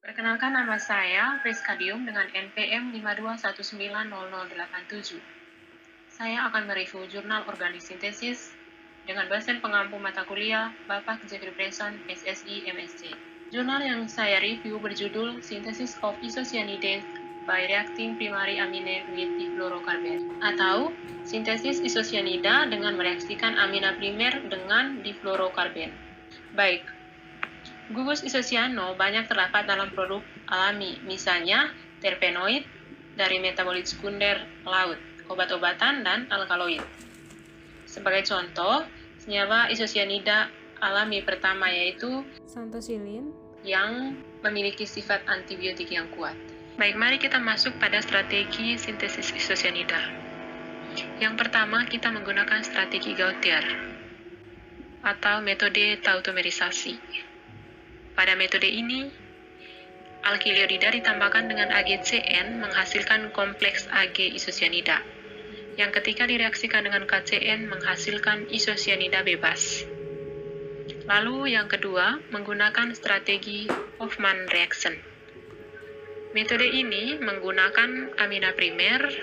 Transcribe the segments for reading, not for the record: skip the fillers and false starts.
Perkenalkan, nama saya Friskadium dengan NPM 521900087. Saya akan mereview jurnal organik sintesis dengan dosen pengampu mata kuliah Bapak Jeffrey Bresson, SSI MSc. Jurnal yang saya review berjudul Synthesis of Isocyanidase by Reacting Primary Amine with Difluorocarbon, atau sintesis isocyanida dengan mereaksikan amina primer dengan difluorocarbon. Baik, gugus isocyano banyak terdapat dalam produk alami, misalnya terpenoid dari metabolit sekunder laut, obat-obatan, dan alkaloid. Sebagai contoh, senyawa isocyanida alami pertama yaitu santosilin yang memiliki sifat antibiotik yang kuat. Baik, mari kita masuk pada strategi sintesis isocyanida. Yang pertama, kita menggunakan strategi Gautier atau metode tautomerisasi. Pada metode ini, alkyliorida ditambahkan dengan AgCN menghasilkan kompleks Ag isocyanida, yang ketika direaksikan dengan KCN menghasilkan isocyanida bebas. Lalu yang kedua, menggunakan strategi Hofmann reaction. Metode ini menggunakan amina primer,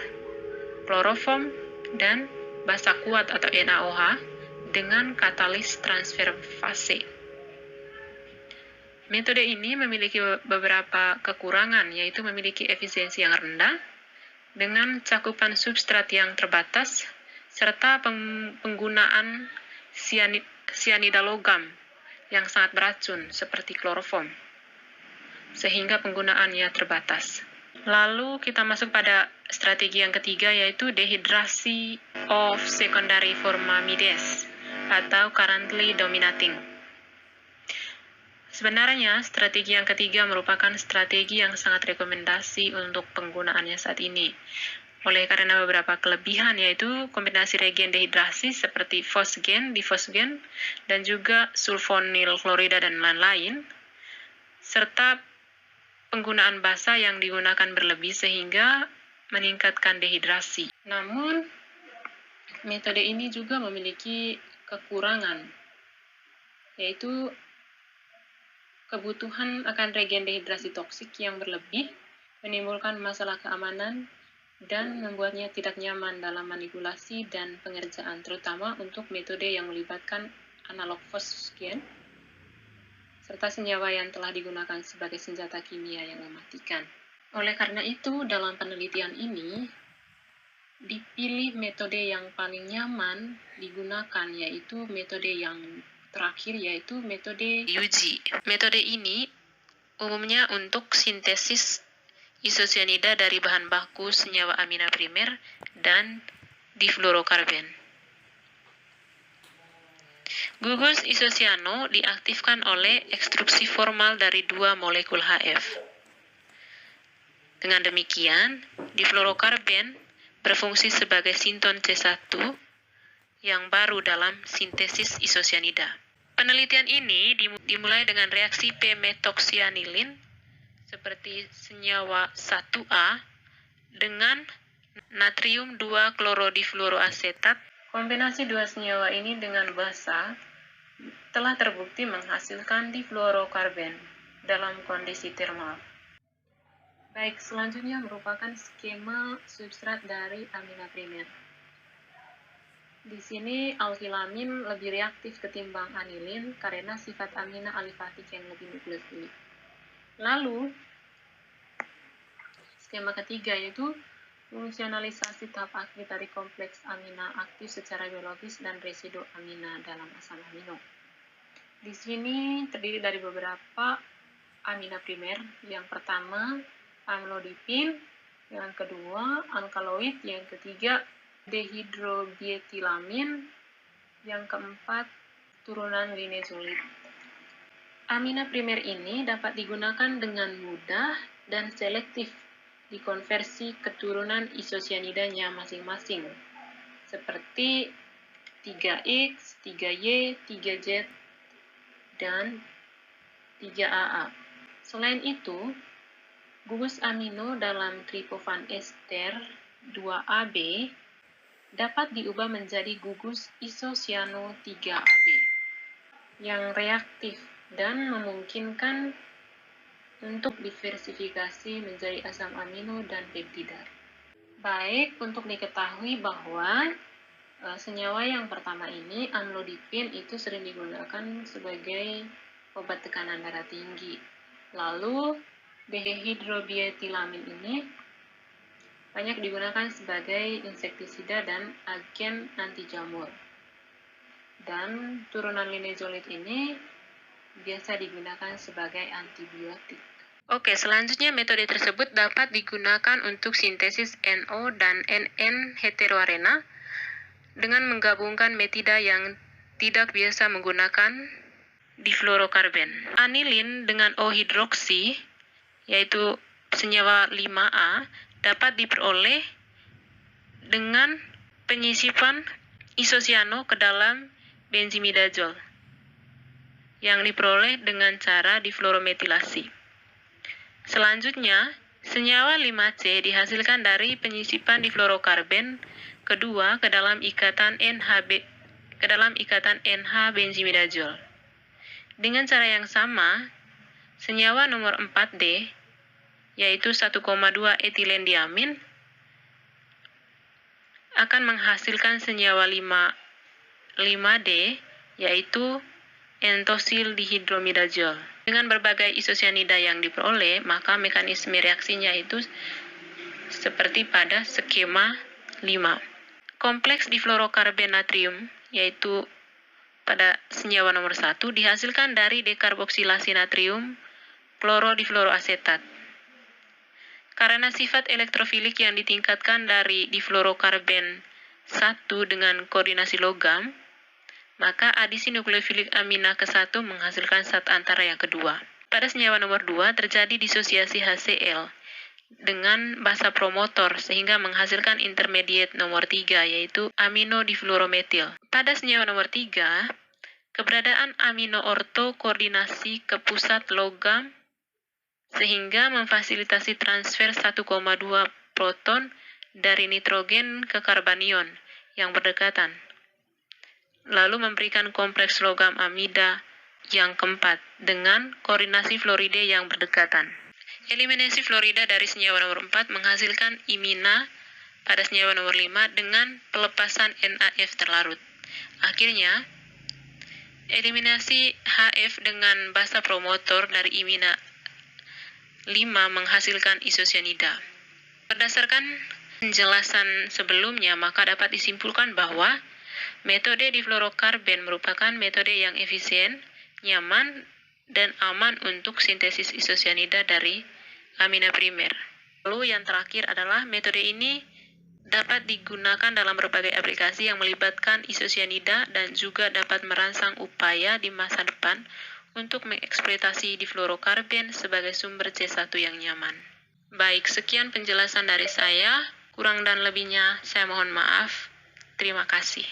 kloroform, dan basa kuat atau NaOH dengan katalis transfer fase. Metode ini memiliki beberapa kekurangan, yaitu memiliki efisiensi yang rendah, dengan cakupan substrat yang terbatas, serta penggunaan sianida logam yang sangat beracun seperti kloroform, sehingga penggunaannya terbatas. Lalu kita masuk pada strategi yang ketiga, yaitu dehidrasi of secondary formamides atau currently dominating. Sebenarnya, strategi yang ketiga merupakan strategi yang sangat rekomendasi untuk penggunaannya saat ini. Oleh karena beberapa kelebihan, yaitu kombinasi reagen dehidrasi seperti fosgen, difosgen, dan juga sulfonil klorida dan lain-lain, serta penggunaan basa yang digunakan berlebih sehingga meningkatkan dehidrasi. Namun, metode ini juga memiliki kekurangan, yaitu kebutuhan akan reagen dehidrasi toksik yang berlebih, menimbulkan masalah keamanan, dan membuatnya tidak nyaman dalam manipulasi dan pengerjaan, terutama untuk metode yang melibatkan analog fosgen, serta senyawa yang telah digunakan sebagai senjata kimia yang mematikan. Oleh karena itu, dalam penelitian ini, dipilih metode yang paling nyaman digunakan, yaitu metode yang terakhir, yaitu metode UG. Metode ini umumnya untuk sintesis isocyanida dari bahan baku senyawa amina primer dan difluorokarbon. Gugus isocyano diaktifkan oleh ekstruksi formal dari dua molekul HF. Dengan demikian, difluorokarbon berfungsi sebagai sinton C1 yang baru dalam sintesis isocyanida. Penelitian ini dimulai dengan reaksi p-methoxyanilin seperti senyawa 1A dengan natrium 2-klorodifluoroasetat. Kombinasi dua senyawa ini dengan basa telah terbukti menghasilkan difluorokarbon dalam kondisi termal. Baik, selanjutnya merupakan skema substrat dari amina primer. Di sini alkilamin lebih reaktif ketimbang anilin karena sifat amina alifatik yang lebih nukleofilik. Lalu, skema ketiga yaitu fungsionalisasi tahap akhir dari kompleks amina aktif secara biologis dan residu amina dalam asam amino. Di sini terdiri dari beberapa amina primer. Yang pertama, amlodipin, yang kedua, alkaloid, yang ketiga, dehidrobietilamin, yang keempat, turunan linezolid. Amina primer ini dapat digunakan dengan mudah dan selektif dikonversi ke turunan isocyanidanya masing-masing, seperti 3X, 3Y, 3Z, dan 3AA. Selain itu, gugus amino dalam triptofan ester 2AB dapat diubah menjadi gugus isocyano 3AB yang reaktif dan memungkinkan untuk diversifikasi menjadi asam amino dan peptida. Baik, untuk diketahui bahwa senyawa yang pertama ini, amlodipin, itu sering digunakan sebagai obat tekanan darah tinggi. Lalu, dehidrobietilamin ini banyak digunakan sebagai insektisida dan agen anti jamur. Dan turunan linezolid ini biasa digunakan sebagai antibiotik. Oke, selanjutnya metode tersebut dapat digunakan untuk sintesis NO dan NN heteroarena dengan menggabungkan metida yang tidak biasa menggunakan difluorokarben. Anilin dengan O-hidroksi, yaitu senyawa 5A, dapat diperoleh dengan penyisipan isosiano ke dalam benzimidazol yang diperoleh dengan cara difluorometilasi. Selanjutnya, senyawa 5C dihasilkan dari penyisipan difluorokarben kedua ke dalam ikatan NH benzimidazol. Dengan cara yang sama, senyawa nomor 4D, yaitu 1,2 etilendiamin, akan menghasilkan senyawa 5D, yaitu entosil dihidromidazol. Dengan berbagai isosianida yang diperoleh, maka mekanisme reaksinya itu seperti pada skema 5. Kompleks difluorokarben natrium, yaitu pada senyawa nomor 1, dihasilkan dari dekarboksilasi natrium klorodifluoroasetat. Karena sifat elektrofilik yang ditingkatkan dari difluorokarben 1 dengan koordinasi logam, maka adisi nukleofilik amina ke-1 menghasilkan zat antara yang kedua. Pada senyawa nomor 2 terjadi disosiasi HCl dengan basa promotor sehingga menghasilkan intermediate nomor 3, yaitu amino difluorometil. Pada senyawa nomor 3, keberadaan amino orto koordinasi ke pusat logam sehingga memfasilitasi transfer 1,2 proton dari nitrogen ke karbanion yang berdekatan, lalu memberikan kompleks logam amida yang keempat dengan koordinasi fluoride yang berdekatan. Eliminasi fluorida dari senyawa nomor 4 menghasilkan imina pada senyawa nomor 5 dengan pelepasan NAF terlarut. Akhirnya, eliminasi HF dengan basa promotor dari imina 5 menghasilkan isosianida. Berdasarkan penjelasan sebelumnya, maka dapat disimpulkan bahwa metode difluorokarben merupakan metode yang efisien, nyaman, dan aman untuk sintesis isosianida dari amina primer. Lalu yang terakhir adalah metode ini dapat digunakan dalam berbagai aplikasi yang melibatkan isosianida dan juga dapat merangsang upaya di masa depan untuk mengeksploitasi difluorokarben sebagai sumber C1 yang nyaman. Baik, sekian penjelasan dari saya. Kurang dan lebihnya saya mohon maaf. Terima kasih.